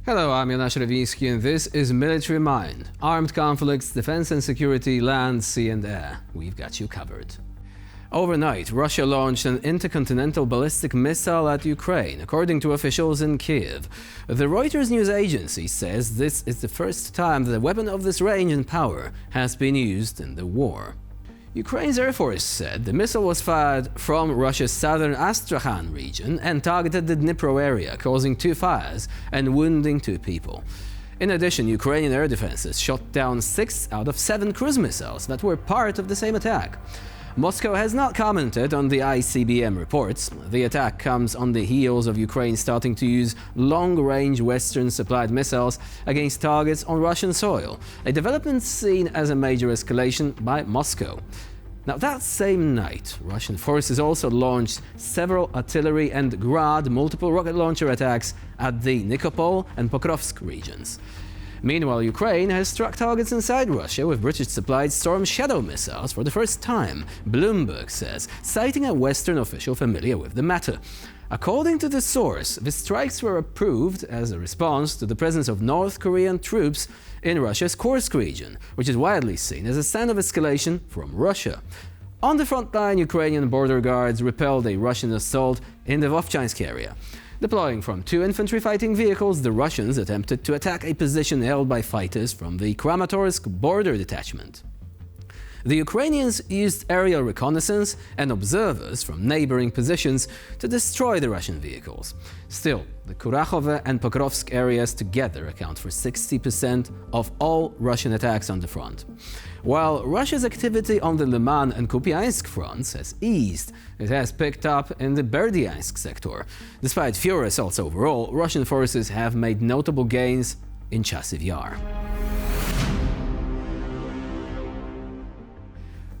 Hello, I'm Jonasz Rewiński and this is Military Mind. Armed conflicts, defense and security, land, sea and air. We've got you covered. Overnight, Russia launched an intercontinental ballistic missile at Ukraine, according to officials in Kiev. The Reuters news agency says this is the first time that a weapon of this range and power has been used in the war. Ukraine's Air Force said the missile was fired from Russia's southern Astrakhan region and targeted the Dnipro area, causing 2 fires and wounding 2 people. In addition, Ukrainian air defenses shot down 6 out of 7 cruise missiles that were part of the same attack. Moscow has not commented on the ICBM reports. The attack comes on the heels of Ukraine starting to use long-range Western-supplied missiles against targets on Russian soil, a development seen as a major escalation by Moscow. Now, that same night, Russian forces also launched several artillery and Grad multiple rocket launcher attacks at the Nikopol and Pokrovsk regions. Meanwhile, Ukraine has struck targets inside Russia with British-supplied Storm Shadow missiles for the first time, Bloomberg says, citing a Western official familiar with the matter. According to the source, the strikes were approved as a response to the presence of North Korean troops in Russia's Kursk region, which is widely seen as a sign of escalation from Russia. On the front line, Ukrainian border guards repelled a Russian assault in the Vovchansk area. Deploying from 2 infantry fighting vehicles, the Russians attempted to attack a position held by fighters from the Kramatorsk border detachment. The Ukrainians used aerial reconnaissance and observers from neighboring positions to destroy the Russian vehicles. Still, the Kurakhove and Pokrovsk areas together account for 60% of all Russian attacks on the front. While Russia's activity on the Liman and Kupiansk fronts has eased, it has picked up in the Berdyansk sector. Despite fewer assaults overall, Russian forces have made notable gains in Chasiv Yar.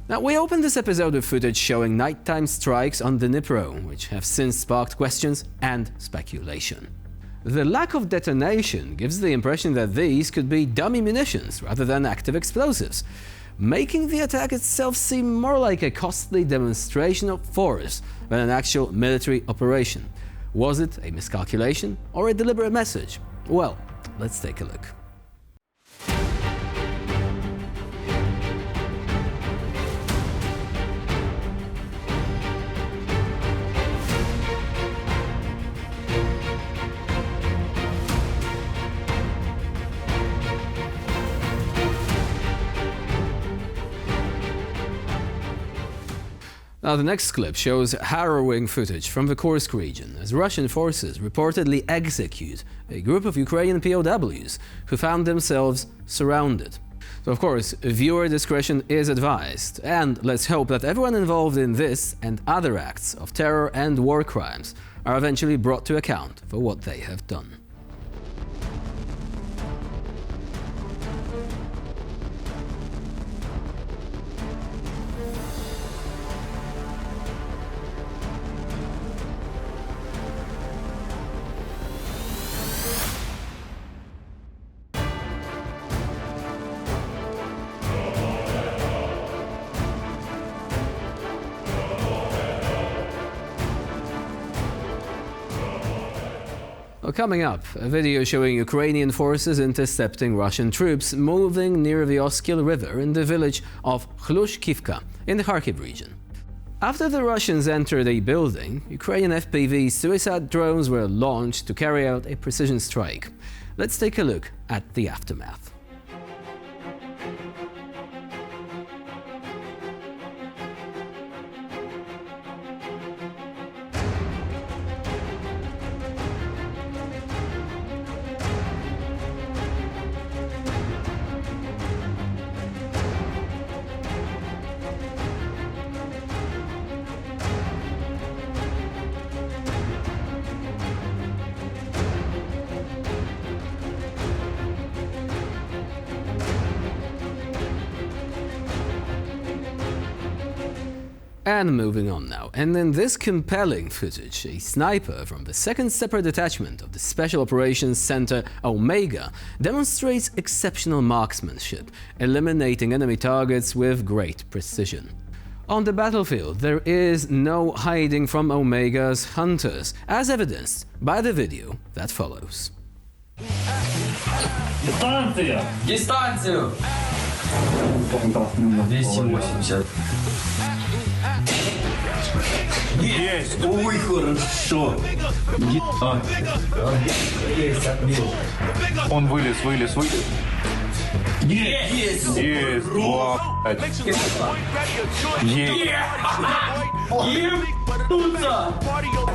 Now, we opened this episode with footage showing nighttime strikes on Dnipro, which have since sparked questions and speculation. The lack of detonation gives the impression that these could be dummy munitions rather than active explosives, making the attack itself seem more like a costly demonstration of force than an actual military operation. Was it a miscalculation or a deliberate message? Well, let's take a look. Now, the next clip shows harrowing footage from the Kursk region as Russian forces reportedly execute a group of Ukrainian POWs who found themselves surrounded. So, of course, viewer discretion is advised, and let's hope that everyone involved in this and other acts of terror and war crimes are eventually brought to account for what they have done. Coming up, a video showing Ukrainian forces intercepting Russian troops moving near the Oskil River in the village of Khlushkivka in the Kharkiv region. After the Russians entered a building, Ukrainian FPV suicide drones were launched to carry out a precision strike. Let's take a look at the aftermath. And moving on now, and in this compelling footage, a sniper from the 2nd Separate Detachment of the Special Operations Center Omega demonstrates exceptional marksmanship, eliminating enemy targets with great precision. On the battlefield, there is no hiding from Omega's hunters, as evidenced by the video that follows. Дистанция! Дистанцию! 280. Есть! Ой, хорошо! Есть, отбил. Он вылез. Есть! Есть! Два, блядь. Есть! Ебнуться!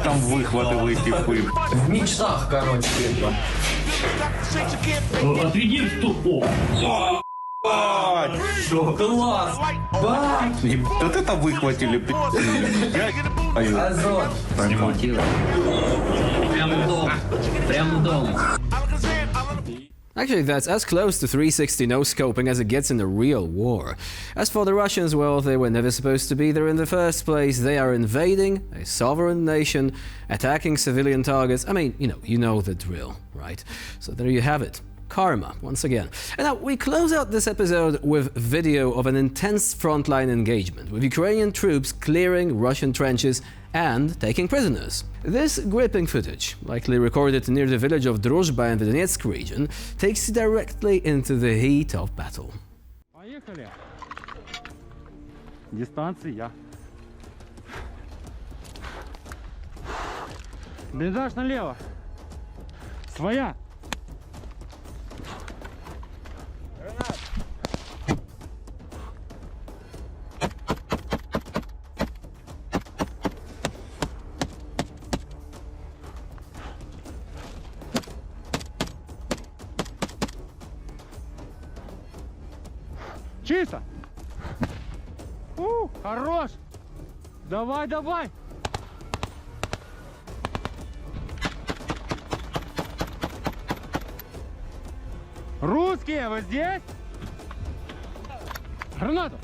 Там выхватывай типы. В мечтах, короче. Отведи в тупо. Класс! Бать! Вот это выхватили, блядь. Азот! Прям в дом. Прям в дом. Actually, that's as close to 360 no-scoping as it gets in a real war. As for the Russians, well, they were never supposed to be there in the first place. They are invading a sovereign nation, attacking civilian targets. I mean, you know the drill, right? So there you have it. Karma, once again. And now we close out this episode with video of an intense frontline engagement, with Ukrainian troops clearing Russian trenches and taking prisoners. This gripping footage, likely recorded near the village of Druzhba in the Donetsk region, takes you directly into the heat of battle. Поехали. Дистанция. Блиндаж налево. Своя. Чисто. Хорош. Давай. Русские, вы здесь? Гранату.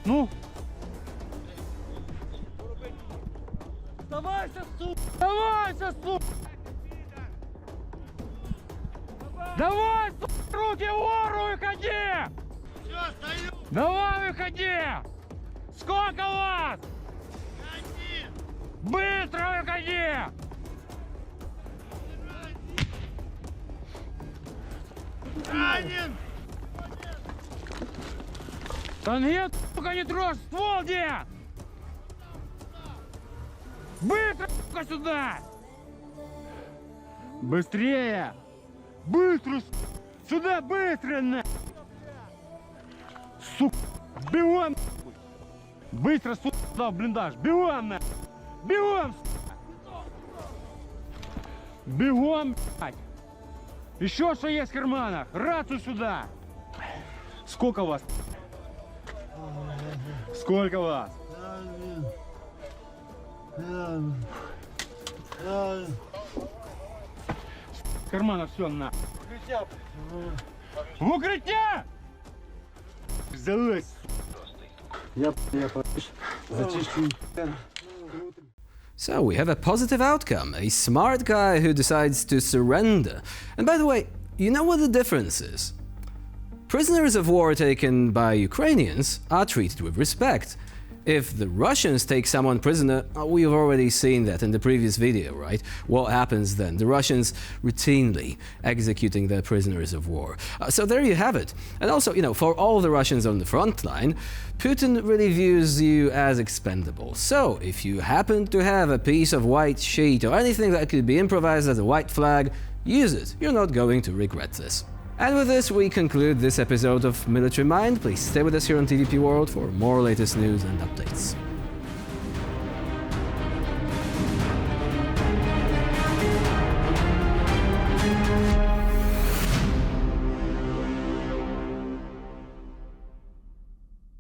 Ну? Давайся, сука! Давай, сука, руки вгору, выходи! Все, стою! Давай, выходи! Сколько вас? 1! Быстро выходи! Ранен! Да нет, сука, не трожь, ствол где? Быстро, сука, сюда! Быстрее! Быстро, сюда, быстро, на! Сука, бегом! Быстро, сука, сюда в блиндаж, бегом, на! Бегом, сука! Бегом, блядь! Еще что есть в карманах? Рацию сюда! Сколько вас? Сколько вас? В карманах все на. В укрытие! Взялась. Я зачищу. So we have a positive outcome, a smart guy who decides to surrender. And by the way, you know what the difference is? Prisoners of war taken by Ukrainians are treated with respect. If the Russians take someone prisoner, we've already seen that in the previous video, right? What happens then? The Russians routinely executing their prisoners of war. So there you have it. And also, for all the Russians on the front line, Putin really views you as expendable. So if you happen to have a piece of white sheet or anything that could be improvised as a white flag, use it. You're not going to regret this. And with this, we conclude this episode of Military Mind. Please stay with us here on TVP World for more latest news and updates.